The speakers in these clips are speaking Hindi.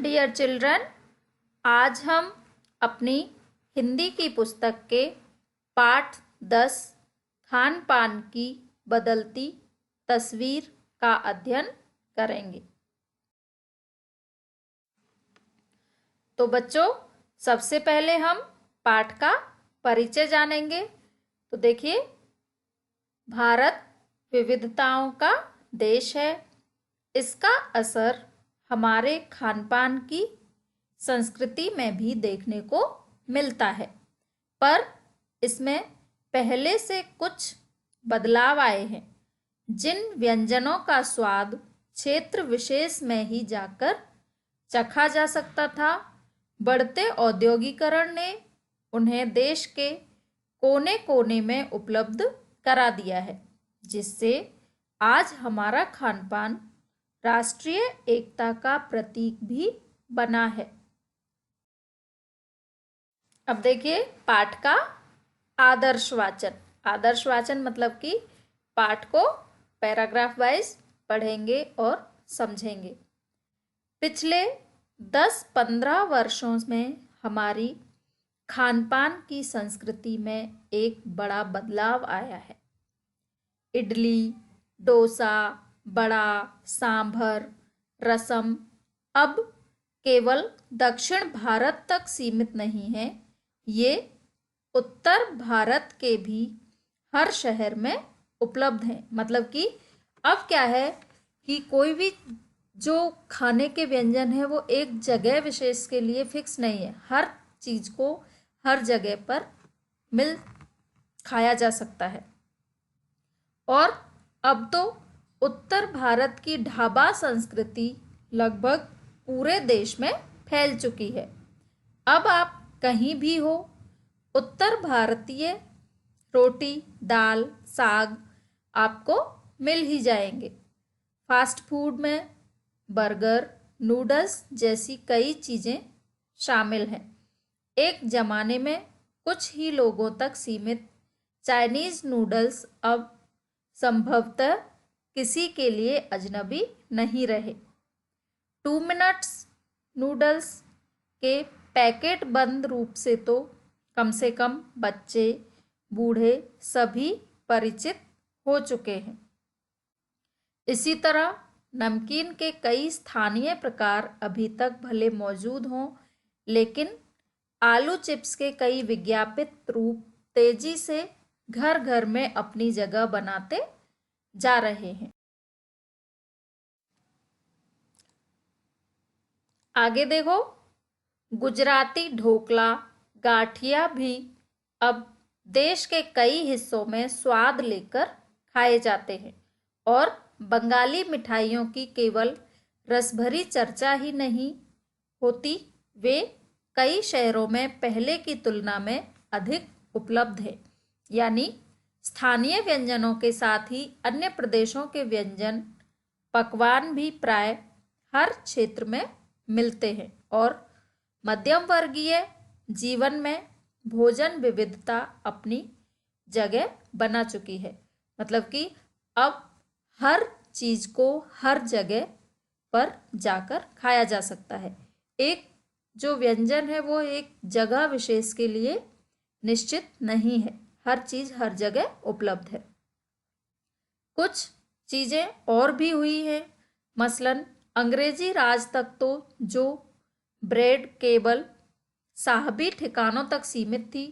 डियर चिल्ड्रन, आज हम अपनी हिंदी की पुस्तक के पाठ 10 खान पान की बदलती तस्वीर का अध्ययन करेंगे। तो बच्चों, सबसे पहले हम पाठ का परिचय जानेंगे। तो देखिए, भारत विविधताओं का देश है। इसका असर हमारे खान पान की संस्कृति में भी देखने को मिलता है, पर इसमें पहले से कुछ बदलाव आए हैं। जिन व्यंजनों का स्वाद क्षेत्र विशेष में ही जाकर चखा जा सकता था, बढ़ते औद्योगिकरण ने उन्हें देश के कोने कोने में उपलब्ध करा दिया है, जिससे आज हमारा खान पान राष्ट्रीय एकता का प्रतीक भी बना है। अब देखिए पाठ का आदर्श वाचन। आदर्श वाचन मतलब कि पाठ को पैराग्राफ वाइज पढ़ेंगे और समझेंगे। पिछले 10-15 वर्षों में हमारी खान पान की संस्कृति में एक बड़ा बदलाव आया है। इडली, डोसा, बड़ा, सांभर, रसम अब केवल दक्षिण भारत तक सीमित नहीं है, ये उत्तर भारत के भी हर शहर में उपलब्ध हैं। मतलब कि अब क्या है कि कोई भी जो खाने के व्यंजन है वो एक जगह विशेष के लिए फिक्स नहीं है। हर चीज को हर जगह पर खाया जा सकता है। और अब तो उत्तर भारत की ढाबा संस्कृति लगभग पूरे देश में फैल चुकी है। अब आप कहीं भी हो, उत्तर भारतीय रोटी, दाल, साग आपको मिल ही जाएंगे। फास्ट फूड में बर्गर, नूडल्स जैसी कई चीज़ें शामिल हैं। एक ज़माने में कुछ ही लोगों तक सीमित चाइनीज़ नूडल्स अब संभवतः किसी के लिए अजनबी नहीं रहे। 2 मिनट्स नूडल्स के पैकेट बंद रूप से तो कम से कम बच्चे, बूढ़े सभी परिचित हो चुके हैं। इसी तरह नमकीन के कई स्थानीय प्रकार अभी तक भले मौजूद हों, लेकिन आलू चिप्स के कई विज्ञापित रूप तेजी से घर घर में अपनी जगह बनाते जा रहे हैं। आगे देखो, गुजराती ढोकला, गाठिया भी अब देश के कई हिस्सों में स्वाद लेकर खाए जाते हैं। और बंगाली मिठाइयों की केवल रसभरी चर्चा ही नहीं होती, वे कई शहरों में पहले की तुलना में अधिक उपलब्ध है। यानी स्थानीय व्यंजनों के साथ ही अन्य प्रदेशों के व्यंजन पकवान भी प्राय हर क्षेत्र में मिलते हैं। और मध्यम वर्गीय जीवन में भोजन विविधता अपनी जगह बना चुकी है। मतलब कि अब हर चीज को हर जगह पर जाकर खाया जा सकता है। एक जो व्यंजन है वो एक जगह विशेष के लिए निश्चित नहीं है, हर चीज हर जगह उपलब्ध है। कुछ चीजें और भी हुई हैं, मसलन अंग्रेजी राज तक तो जो ब्रेड केवल साहबी ठिकानों तक सीमित थी,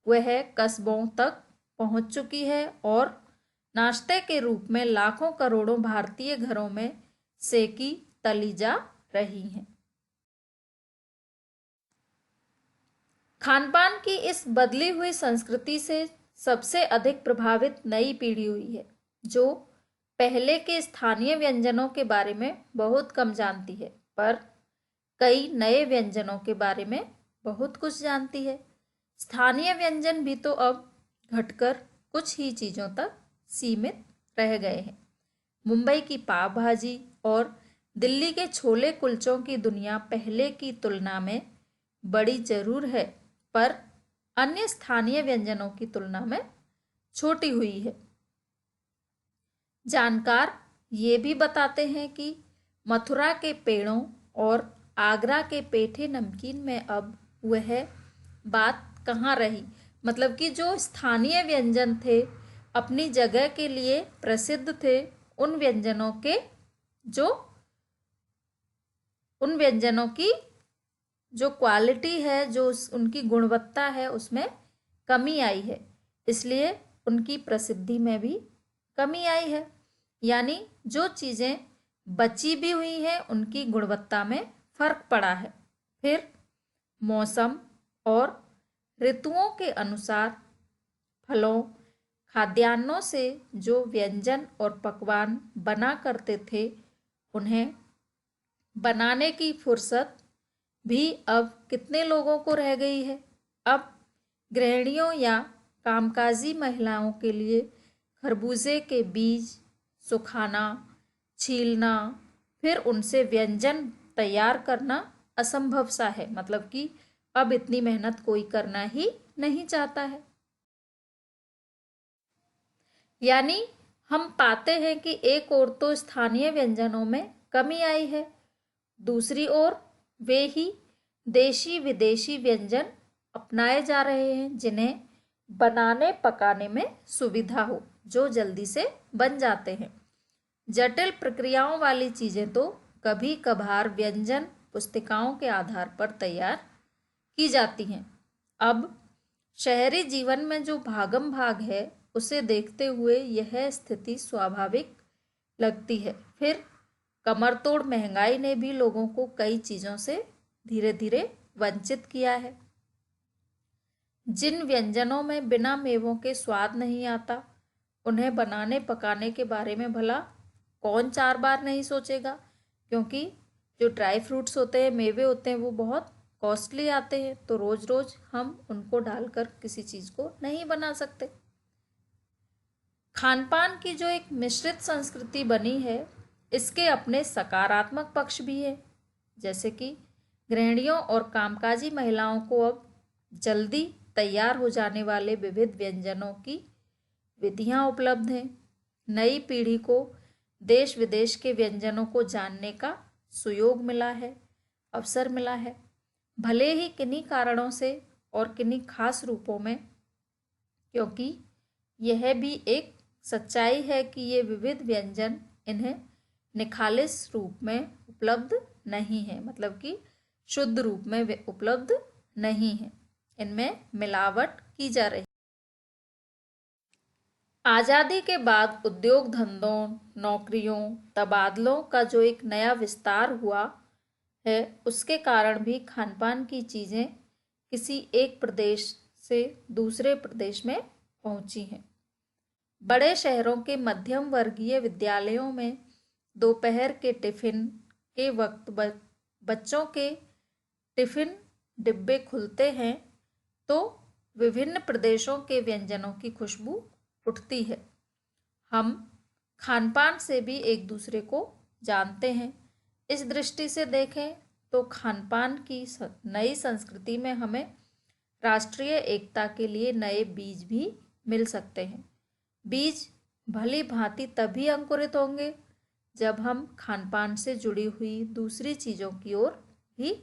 वह कस्बों तक पहुंच चुकी है और नाश्ते के रूप में लाखों करोड़ों भारतीय घरों में सेकी तली जा रही हैं। खानपान की इस बदली हुई संस्कृति से सबसे अधिक प्रभावित नई पीढ़ी हुई है, जो पहले के स्थानीय व्यंजनों के बारे में बहुत कम जानती है, पर कई नए व्यंजनों के बारे में बहुत कुछ जानती है। स्थानीय व्यंजन भी तो अब घटकर कुछ ही चीज़ों तक सीमित रह गए हैं। मुंबई की पाव भाजी और दिल्ली के छोले कुलचों की दुनिया पहले की तुलना में बड़ी जरूर है, पर अन्य स्थानीय व्यंजनों की तुलना में छोटी हुई है। जानकार ये भी बताते हैं कि मथुरा के पेड़ों और आगरा के पेठे नमकीन में अब वह बात कहाँ रही। मतलब कि जो स्थानीय व्यंजन थे, अपनी जगह के लिए प्रसिद्ध थे, उन व्यंजनों की जो क्वालिटी है, जो उनकी गुणवत्ता है, उसमें कमी आई है। इसलिए उनकी प्रसिद्धि में भी कमी आई है। यानी जो चीज़ें बची भी हुई हैं, उनकी गुणवत्ता में फर्क पड़ा है। फिर मौसम और ऋतुओं के अनुसार फलों, खाद्यान्नों से जो व्यंजन और पकवान बना करते थे, उन्हें बनाने की फुर्सत भी अब कितने लोगों को रह गई है। अब गृहिणियों या कामकाजी महिलाओं के लिए खरबूजे के बीज सुखाना, छीलना, फिर उनसे व्यंजन तैयार करना असंभव सा है। मतलब कि अब इतनी मेहनत कोई करना ही नहीं चाहता है। यानी हम पाते हैं कि एक ओर तो स्थानीय व्यंजनों में कमी आई है, दूसरी ओर वे ही देशी विदेशी व्यंजन अपनाए जा रहे हैं, जिन्हें बनाने पकाने में सुविधा हो, जो जल्दी से बन जाते हैं। जटिल प्रक्रियाओं वाली चीज़ें तो कभी कभार व्यंजन पुस्तिकाओं के आधार पर तैयार की जाती हैं। अब शहरी जीवन में जो भागम भाग है, उसे देखते हुए यह स्थिति स्वाभाविक लगती है। फिर कमरतोड़ महंगाई ने भी लोगों को कई चीज़ों से धीरे धीरे वंचित किया है। जिन व्यंजनों में बिना मेवों के स्वाद नहीं आता, उन्हें बनाने पकाने के बारे में भला कौन 4 बार नहीं सोचेगा, क्योंकि जो ड्राई फ्रूट्स होते हैं, मेवे होते हैं, वो बहुत कॉस्टली आते हैं, तो रोज़ रोज़ हम उनको डालकर किसी चीज़ को नहीं बना सकते। खान पान की जो एक मिश्रित संस्कृति बनी है, इसके अपने सकारात्मक पक्ष भी है। जैसे कि गृहिणियों और कामकाजी महिलाओं को अब जल्दी तैयार हो जाने वाले विविध व्यंजनों की विधियां उपलब्ध हैं। नई पीढ़ी को देश विदेश के व्यंजनों को जानने का सुयोग मिला है, अवसर मिला है। भले ही किन्हीं कारणों से और किन्हीं खास रूपों में, क्योंकि यह भी एक सच्चाई है कि ये विविध व्यंजन इन्हें निखालिस रूप में उपलब्ध नहीं है, मतलब कि शुद्ध रूप में वे उपलब्ध नहीं है, इनमें मिलावट की जा रही। आज़ादी के बाद उद्योग धंधों, नौकरियों, तबादलों का जो एक नया विस्तार हुआ है, उसके कारण भी खान पान की चीज़ें किसी एक प्रदेश से दूसरे प्रदेश में पहुंची हैं। बड़े शहरों के मध्यम वर्गीय विद्यालयों में दोपहर के टिफ़िन के वक्त बच्चों के टिफ़िन डिब्बे खुलते हैं तो विभिन्न प्रदेशों के व्यंजनों की खुशबू उठती है। हम खान पान से भी एक दूसरे को जानते हैं। इस दृष्टि से देखें तो खान पान की नई संस्कृति में हमें राष्ट्रीय एकता के लिए नए बीज भी मिल सकते हैं। बीज भली भांति तभी अंकुरित होंगे जब हम खान पान से जुड़ी हुई दूसरी चीज़ों की ओर भी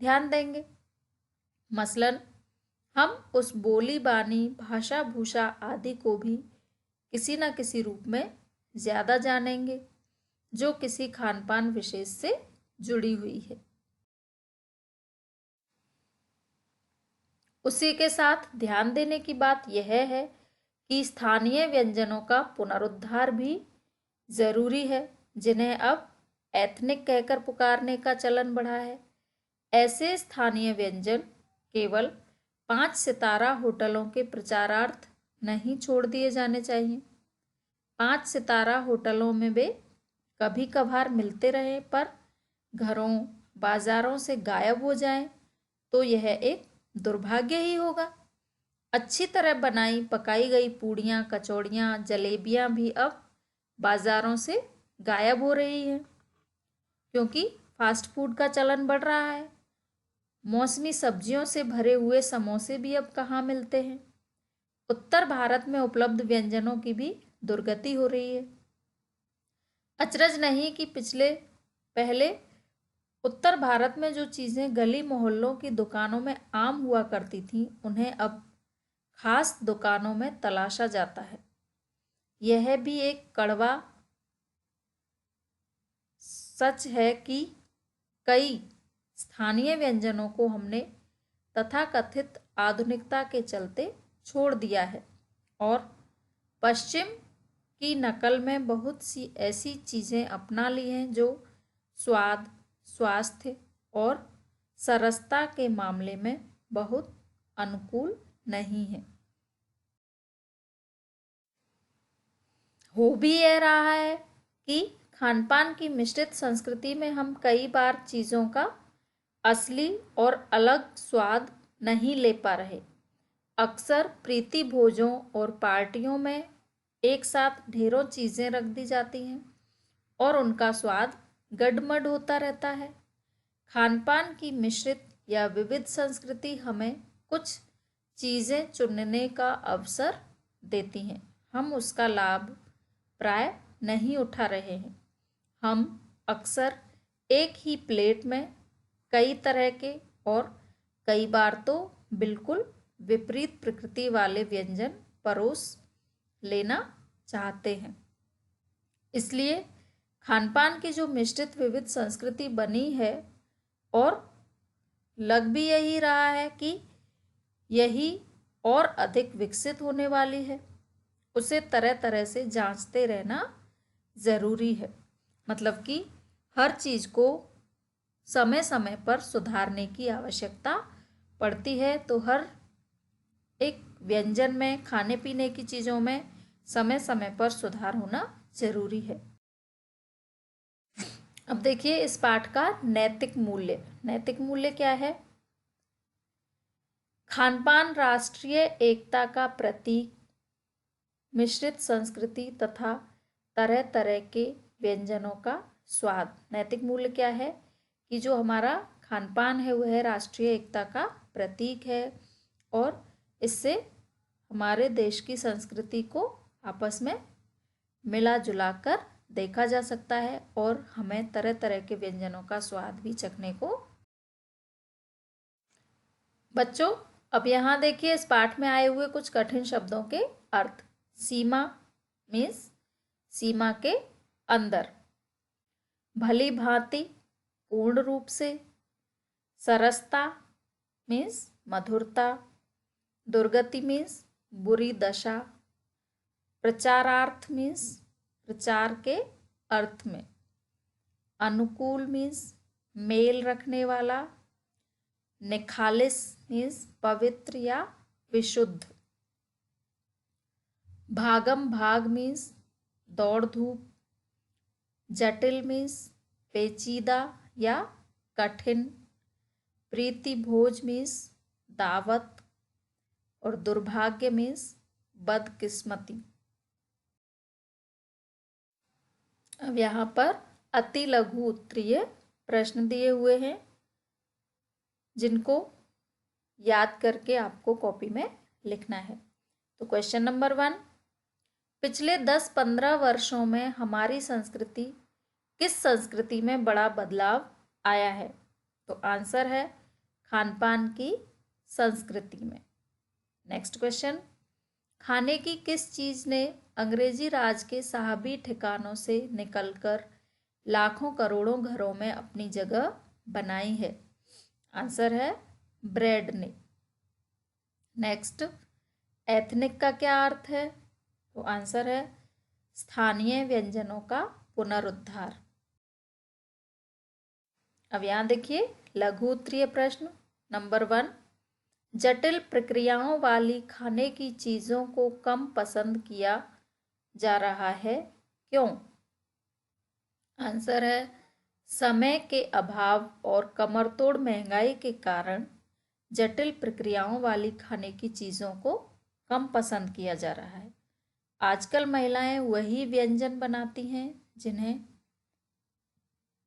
ध्यान देंगे। मसलन हम उस बोली बानी, भाषा भूषा आदि को भी किसी न किसी रूप में ज़्यादा जानेंगे, जो किसी खान पान विशेष से जुड़ी हुई है। उसी के साथ ध्यान देने की बात यह है कि स्थानीय व्यंजनों का पुनरुद्धार भी ज़रूरी है, जिन्हें अब एथनिक कहकर पुकारने का चलन बढ़ा है। ऐसे स्थानीय व्यंजन केवल 5 सितारा होटलों के प्रचारार्थ नहीं छोड़ दिए जाने चाहिए। 5 सितारा होटलों में वे कभी कभार मिलते रहें, पर घरों बाजारों से गायब हो जाएं तो यह एक दुर्भाग्य ही होगा। अच्छी तरह बनाई पकाई गई पूड़ियाँ, कचौड़ियाँ, जलेबियाँ भी अब बाजारों से गायब हो रही हैं, क्योंकि फास्ट फूड का चलन बढ़ रहा है। मौसमी सब्जियों से भरे हुए समोसे भी अब कहाँ मिलते हैं। उत्तर भारत में उपलब्ध व्यंजनों की भी दुर्गति हो रही है। अचरज नहीं कि पहले उत्तर भारत में जो चीज़ें गली मोहल्लों की दुकानों में आम हुआ करती थीं, उन्हें अब खास दुकानों में तलाशा जाता है। यह भी एक कड़वा सच है कि कई स्थानीय व्यंजनों को हमने तथाकथित आधुनिकता के चलते छोड़ दिया है और पश्चिम की नकल में बहुत सी ऐसी चीज़ें अपना ली हैं जो स्वाद, स्वास्थ्य और सरसता के मामले में बहुत अनुकूल नहीं है। हो भी यह रहा है कि खानपान की मिश्रित संस्कृति में हम कई बार चीज़ों का असली और अलग स्वाद नहीं ले पा रहे। अक्सर प्रीति भोजों और पार्टियों में एक साथ ढेरों चीज़ें रख दी जाती हैं और उनका स्वाद गडमड होता रहता है। खानपान की मिश्रित या विविध संस्कृति हमें कुछ चीज़ें चुनने का अवसर देती हैं। हम उसका लाभ प्राय नहीं उठा रहे हैं। हम अक्सर एक ही प्लेट में कई तरह के और कई बार तो बिल्कुल विपरीत प्रकृति वाले व्यंजन परोस लेना चाहते हैं। इसलिए खानपान की जो मिश्रित विविध संस्कृति बनी है और लग भी यही रहा है कि यही और अधिक विकसित होने वाली है, उसे तरह तरह से जांचते रहना ज़रूरी है। मतलब कि हर चीज़ को समय समय पर सुधारने की आवश्यकता पड़ती है। तो हर एक व्यंजन में, खाने पीने की चीज़ों में समय समय पर सुधार होना ज़रूरी है। अब देखिए इस पाठ का नैतिक मूल्य। नैतिक मूल्य क्या है? खानपान राष्ट्रीय एकता का प्रतीक, मिश्रित संस्कृति तथा तरह तरह के व्यंजनों का स्वाद। नैतिक मूल्य क्या है कि जो हमारा खानपान है वह राष्ट्रीय एकता का प्रतीक है और इससे हमारे देश की संस्कृति को आपस में मिला जुला कर देखा जा सकता है और हमें तरह तरह के व्यंजनों का स्वाद भी चखने को। बच्चों अब यहाँ देखिए इस पाठ में आए हुए कुछ कठिन शब्दों के अर्थ। सीमा मीन्स सीमा के अंदर, भली भांति, पूर्ण रूप से, सरसता मीन्स मधुरता, दुर्गति मीन्स बुरी दशा, प्रचारार्थ मीन्स प्रचार के अर्थ में, अनुकूल मीन्स मेल रखने वाला, निखालिस मीन्स पवित्र या विशुद्ध, भागम भाग मीन्स दौड़ धूप, जटिल मीन्स पेचीदा या कठिन, प्रीति भोज मीन्स दावत और दुर्भाग्य मीन्स बदकिस्मती। अब यहाँ पर अति लघु उत्तरीय प्रश्न दिए हुए हैं जिनको याद करके आपको कॉपी में लिखना है। तो क्वेश्चन नंबर 1, पिछले 10-15 वर्षों में हमारी संस्कृति किस संस्कृति में बड़ा बदलाव आया है? तो आंसर है खानपान की संस्कृति में। नेक्स्ट क्वेश्चन, खाने की किस चीज़ ने अंग्रेजी राज के साहबी ठिकानों से निकलकर लाखों करोड़ों घरों में अपनी जगह बनाई है? आंसर है ब्रेड ने। नेक्स्ट, एथनिक का क्या अर्थ है? तो आंसर है स्थानीय व्यंजनों का पुनरुद्धार। अब यहाँ देखिए लघु उत्तरीय प्रश्न नंबर 1, जटिल प्रक्रियाओं वाली खाने की चीज़ों को कम पसंद किया जा रहा है, क्यों? आंसर है समय के अभाव और कमरतोड़ महंगाई के कारण जटिल प्रक्रियाओं वाली खाने की चीज़ों को कम पसंद किया जा रहा है। आजकल महिलाएं वही व्यंजन बनाती हैं जिन्हें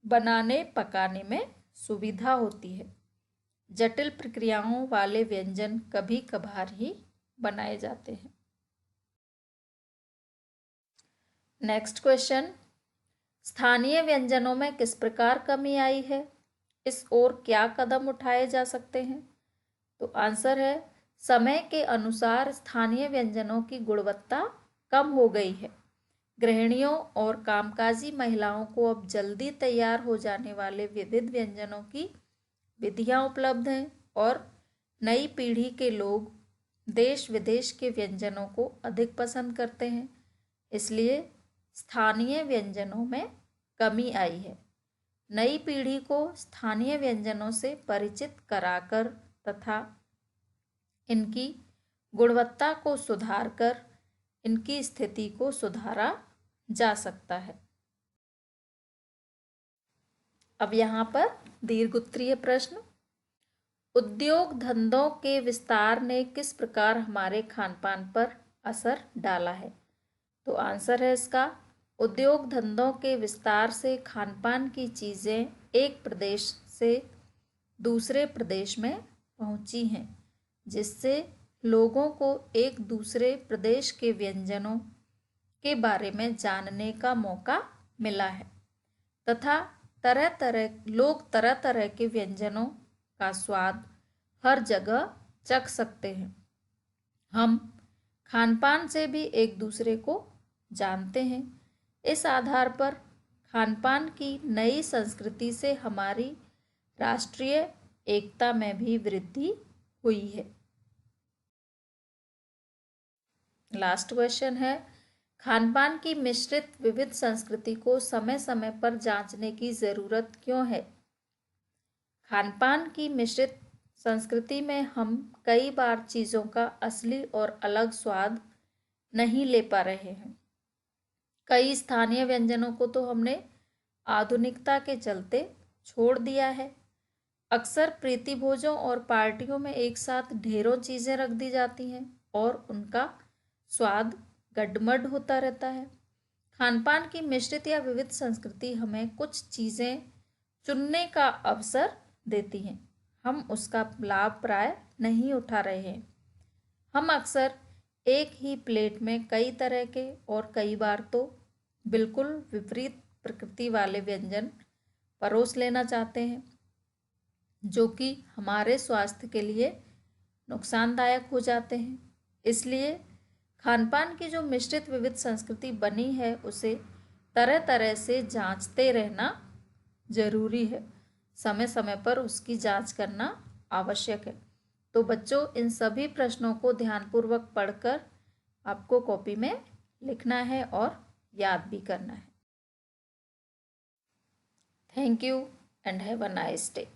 बनाने पकाने में सुविधा होती है। जटिल प्रक्रियाओं वाले व्यंजन कभी कभार ही बनाए जाते हैं। नेक्स्ट क्वेश्चन, स्थानीय व्यंजनों में किस प्रकार कमी आई है? इस ओर क्या कदम उठाए जा सकते हैं? तो आंसर है, समय के अनुसार स्थानीय व्यंजनों की गुणवत्ता कम हो गई है। गृहिणियों और कामकाजी महिलाओं को अब जल्दी तैयार हो जाने वाले विविध व्यंजनों की विधियां उपलब्ध हैं और नई पीढ़ी के लोग देश विदेश के व्यंजनों को अधिक पसंद करते हैं। इसलिए स्थानीय व्यंजनों में कमी आई है। नई पीढ़ी को स्थानीय व्यंजनों से परिचित कराकर तथा इनकी गुणवत्ता को सुधारकर इनकी स्थिति को सुधारा जा सकता है। अब यहाँ पर दीर्घोत्तरीय प्रश्न, उद्योग धंधों के विस्तार ने किस प्रकार हमारे खान पान पर असर डाला है? तो आंसर है इसका, उद्योग धंधों के विस्तार से खान पान की चीज़ें एक प्रदेश से दूसरे प्रदेश में पहुंची हैं, जिससे लोगों को एक दूसरे प्रदेश के व्यंजनों के बारे में जानने का मौका मिला है तथा लोग तरह तरह के व्यंजनों का स्वाद हर जगह चख सकते हैं। हम खान पान से भी एक दूसरे को जानते हैं। इस आधार पर खान पान की नई संस्कृति से हमारी राष्ट्रीय एकता में भी वृद्धि हुई है। लास्ट क्वेश्चन है, खान पान की मिश्रित विविध संस्कृति को समय समय पर जांचने की जरूरत क्यों है? खान पान की मिश्रित संस्कृति में हम कई बार चीज़ों का असली और अलग स्वाद नहीं ले पा रहे हैं। कई स्थानीय व्यंजनों को तो हमने आधुनिकता के चलते छोड़ दिया है। अक्सर प्रीति भोजों और पार्टियों में एक साथ ढेरों चीज़ें रख दी जाती हैं और उनका स्वाद गडमड होता रहता है। खान पान की मिश्रित या विविध संस्कृति हमें कुछ चीज़ें चुनने का अवसर देती हैं। हम उसका लाभ प्राय नहीं उठा रहे हैं। हम अक्सर एक ही प्लेट में कई तरह के और कई बार तो बिल्कुल विपरीत प्रकृति वाले व्यंजन परोस लेना चाहते हैं, जो कि हमारे स्वास्थ्य के लिए नुकसानदायक हो जाते हैं। इसलिए खान पान की जो मिश्रित विविध संस्कृति बनी है उसे तरह तरह से जांचते रहना जरूरी है। समय समय पर उसकी जांच करना आवश्यक है। तो बच्चों, इन सभी प्रश्नों को ध्यानपूर्वक पढ़कर आपको कॉपी में लिखना है और याद भी करना है। Thank you and have a nice day.